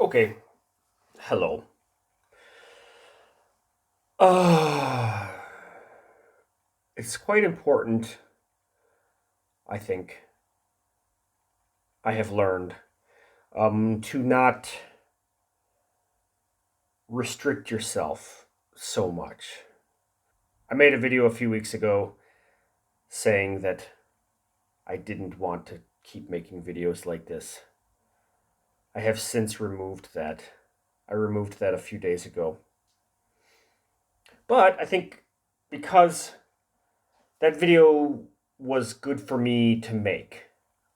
Okay, hello. Uh, it's quite important, I think, I have learned, to not restrict yourself so much. I made a video a few weeks ago saying that I didn't want to keep making videos like this. I have since removed that. I removed that a few days ago. But I think because that video was good for me to make,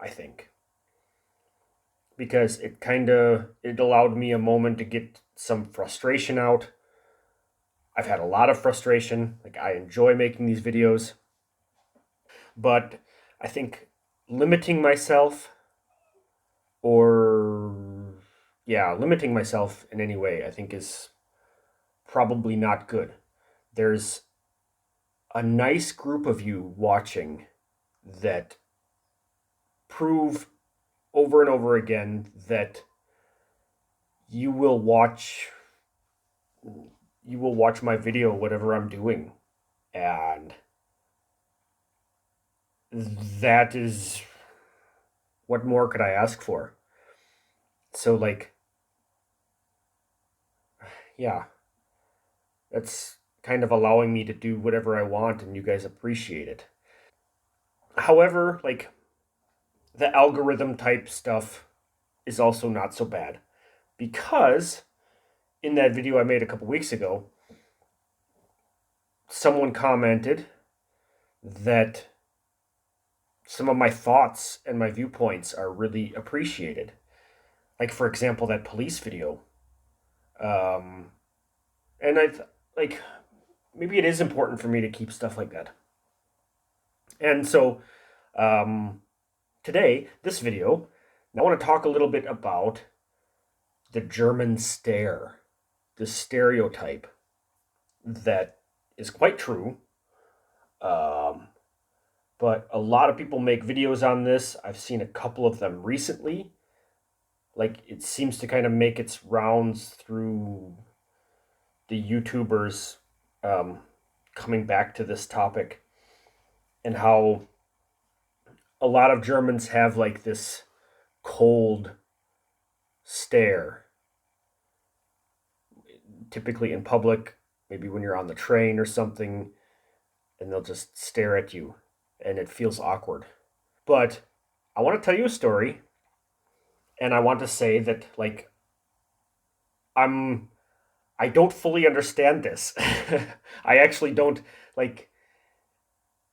I think. Because it allowed me a moment to get some frustration out. I've had a lot of frustration. Like, I enjoy making these videos, but I think limiting myself, or yeah, limiting myself in any way, I think is probably not good. There's a nice group of you watching that prove over and over again that you will watch you will watch my video whatever I'm doing, and that is, what more could I ask for? So, like, yeah, that's kind of allowing me to do whatever I want, and you guys appreciate it. However, like, the algorithm type stuff is also not so bad, because in that video I made a couple weeks ago, someone commented that some of my thoughts and my viewpoints are really appreciated. Like, for example, that police video. Um, and like, maybe it is important for me to keep stuff like that. And so, um, today, this video, I want to talk a little bit about the German stare, the stereotype that is quite true. Um, but a lot of people make videos on this. I've seen a couple of them recently. Like, it seems to kind of make its rounds through the YouTubers, um, coming back to this topic, and how a lot of Germans have like this cold stare, typically in public, maybe when you're on the train or something, and they'll just stare at you, and it feels awkward. But I want to tell you a story, and I want to say that, like, I'm I don't fully understand this. I actually don't, like,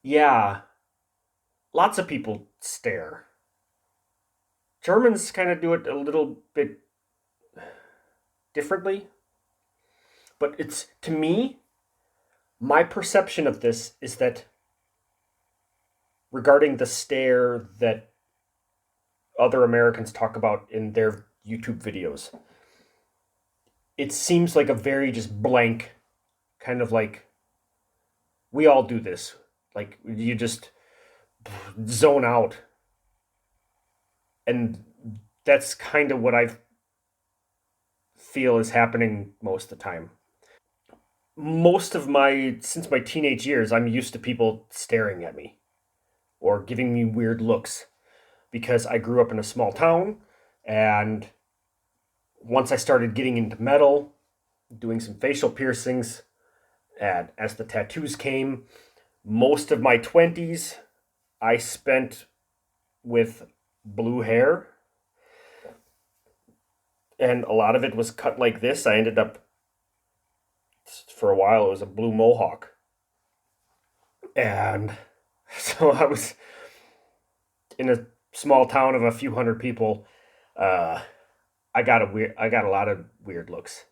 yeah, lots of people stare. Germans kind of do it a little bit differently, but it's, to me, my perception of this is that, regarding the stare that other Americans talk about in their YouTube videos, it seems like a very just blank kind of, like, we all do this. Like, you just zone out. And that's kind of what I feel is happening most of the time. Since my teenage years, I'm used to people staring at me or giving me weird looks, because I grew up in a small town, and once I started getting into metal, doing some facial piercings, and as the tattoos came, most of my 20s I spent with blue hair, and a lot of it was cut like this. I ended up, for a while, it was a blue mohawk. And so I was in a small town of a few hundred people. Uh, I got a lot of weird looks.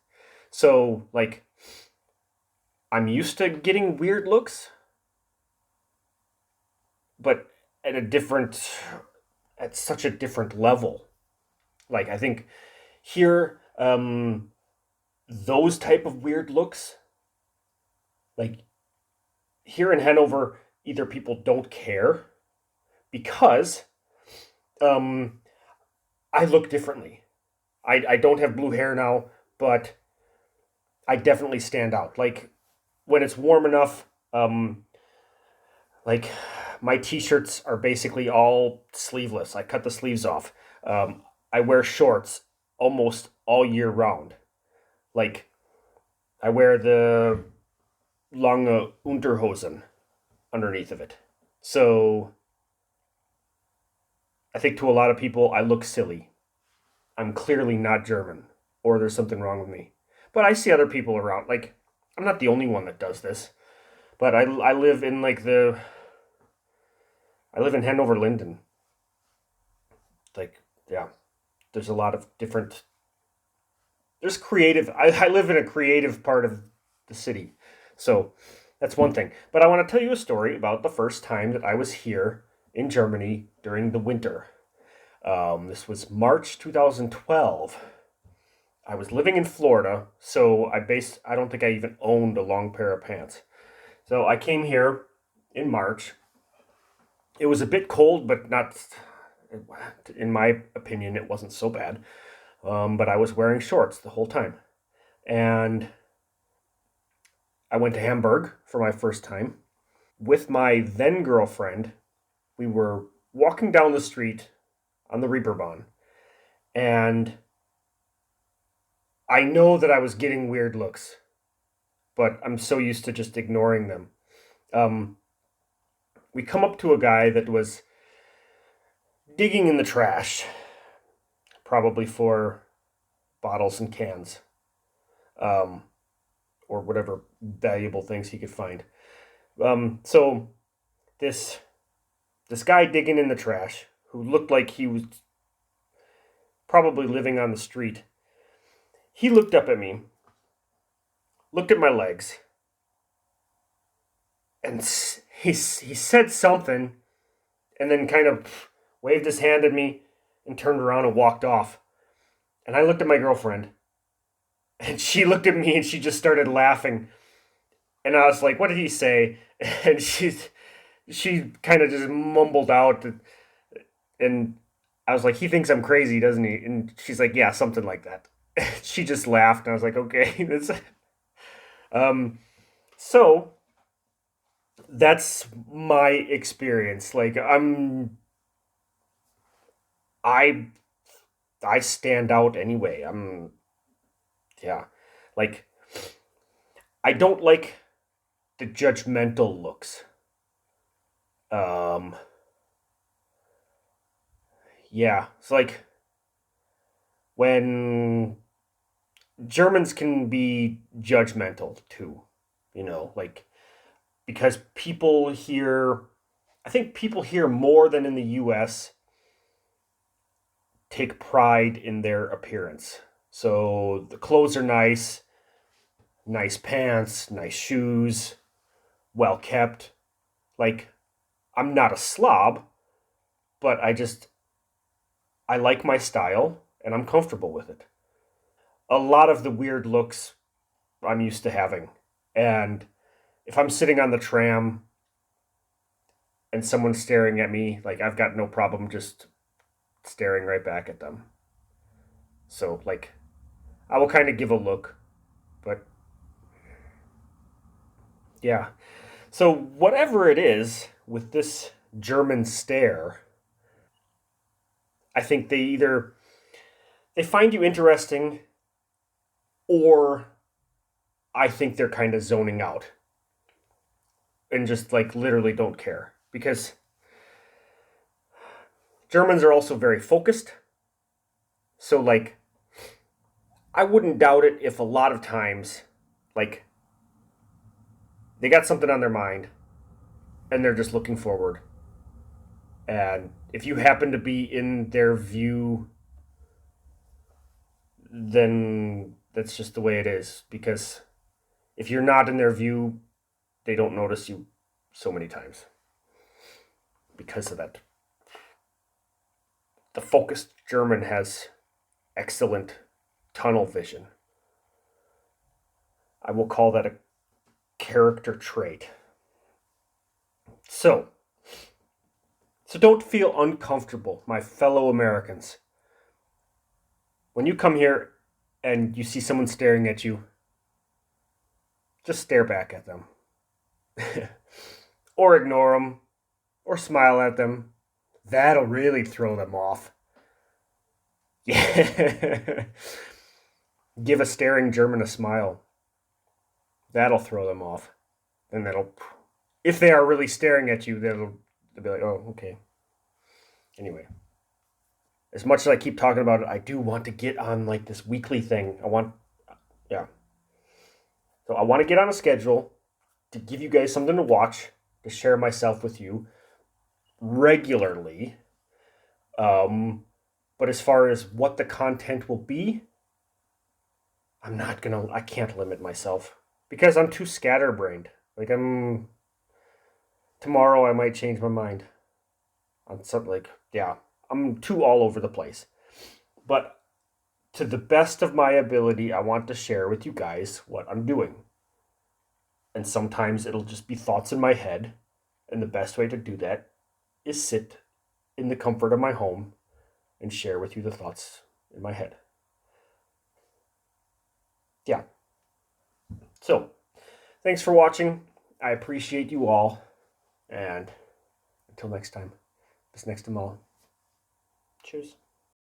So, like, I'm used to getting weird looks, but at a different at such a different level. Like, I think here, those type of weird looks, like, here in Hanover, either people don't care because, um, I look differently. I don't have blue hair now, but I definitely stand out. Like when it's warm enough, like my t-shirts are basically all sleeveless. I cut the sleeves off. I wear shorts almost all year round. Like I wear the lange Unterhosen underneath of it. So I think to a lot of people, I look silly. I'm clearly not German, or there's something wrong with me. But I see other people around. Like I'm not the only one that does this. But I live in like the I live in Hanover Linden. Like yeah, there's a lot of different. There's creative. I live in a creative part of the city, so that's one thing. But I want to tell you a story about the first time that I was here in Germany during the winter. This was March 2012. I was living in Florida, so I don't think I even owned a long pair of pants. So I came here in March. It was a bit cold, but not, in my opinion, it wasn't so bad. But I was wearing shorts the whole time. And I went to Hamburg for my first time. With my then girlfriend, we were walking down the street on the Reeperbahn. And I know that I was getting weird looks, but I'm so used to just ignoring them. Um, we come up to a guy that was digging in the trash, probably for bottles and cans, um, or whatever valuable things he could find. So this this guy digging in the trash, who looked like he was probably living on the street, he looked up at me, looked at my legs, and he said something, and then kind of waved his hand at me and turned around and walked off. And I looked at my girlfriend, and she looked at me and she just started laughing. And I was like, "What did he say?" And she kind of just mumbled out, and I was like, "He thinks I'm crazy, doesn't he?" And she's like, "Yeah, something like that." She just laughed, and I was like, "Okay." um, so that's my experience. Like I I stand out anyway. Yeah, like I don't like the judgmental looks. Um, yeah, it's like when Germans can be judgmental too, like because people here, I think people here more than in the US take pride in their appearance. So the clothes are nice, nice pants, nice shoes, well kept. Like I'm not a slob, but I like my style and I'm comfortable with it. A lot of the weird looks I'm used to having. And if I'm sitting on the tram and someone's staring at me, like I've got no problem just staring right back at them. So like I will kind of give a look, but yeah. So whatever it is with this German stare, I think they find you interesting or I think they're kind of zoning out and just like literally don't care because Germans are also very focused. So like I wouldn't doubt it if a lot of times like they got something on their mind and they're just looking forward. And if you happen to be in their view, then that's just the way it is. Because if you're not in their view, they don't notice you so many times because of that. The focused German has excellent tunnel vision. I will call that a character trait. So, so don't feel uncomfortable, my fellow Americans. When you come here and you see someone staring at you, just stare back at them. Or ignore them, or smile at them. That'll really throw them off. Yeah. Give a staring German a smile. That'll throw them off. And if they are really staring at you, they'll be like, oh, okay. Anyway, as much as I keep talking about it, I do want to get on like this weekly thing. Yeah. So I want to get on a schedule to give you guys something to watch, to share myself with you regularly. But as far as what the content will be, I can't limit myself because I'm too scatterbrained. Like tomorrow I might change my mind on something I'm too all over the place. But to the best of my ability, I want to share with you guys what I'm doing. And sometimes it'll just be thoughts in my head. And the best way to do that is sit in the comfort of my home and share with you the thoughts in my head. Yeah. So, thanks for watching. I appreciate you all. And until next time, bis nächste Mal. Cheers.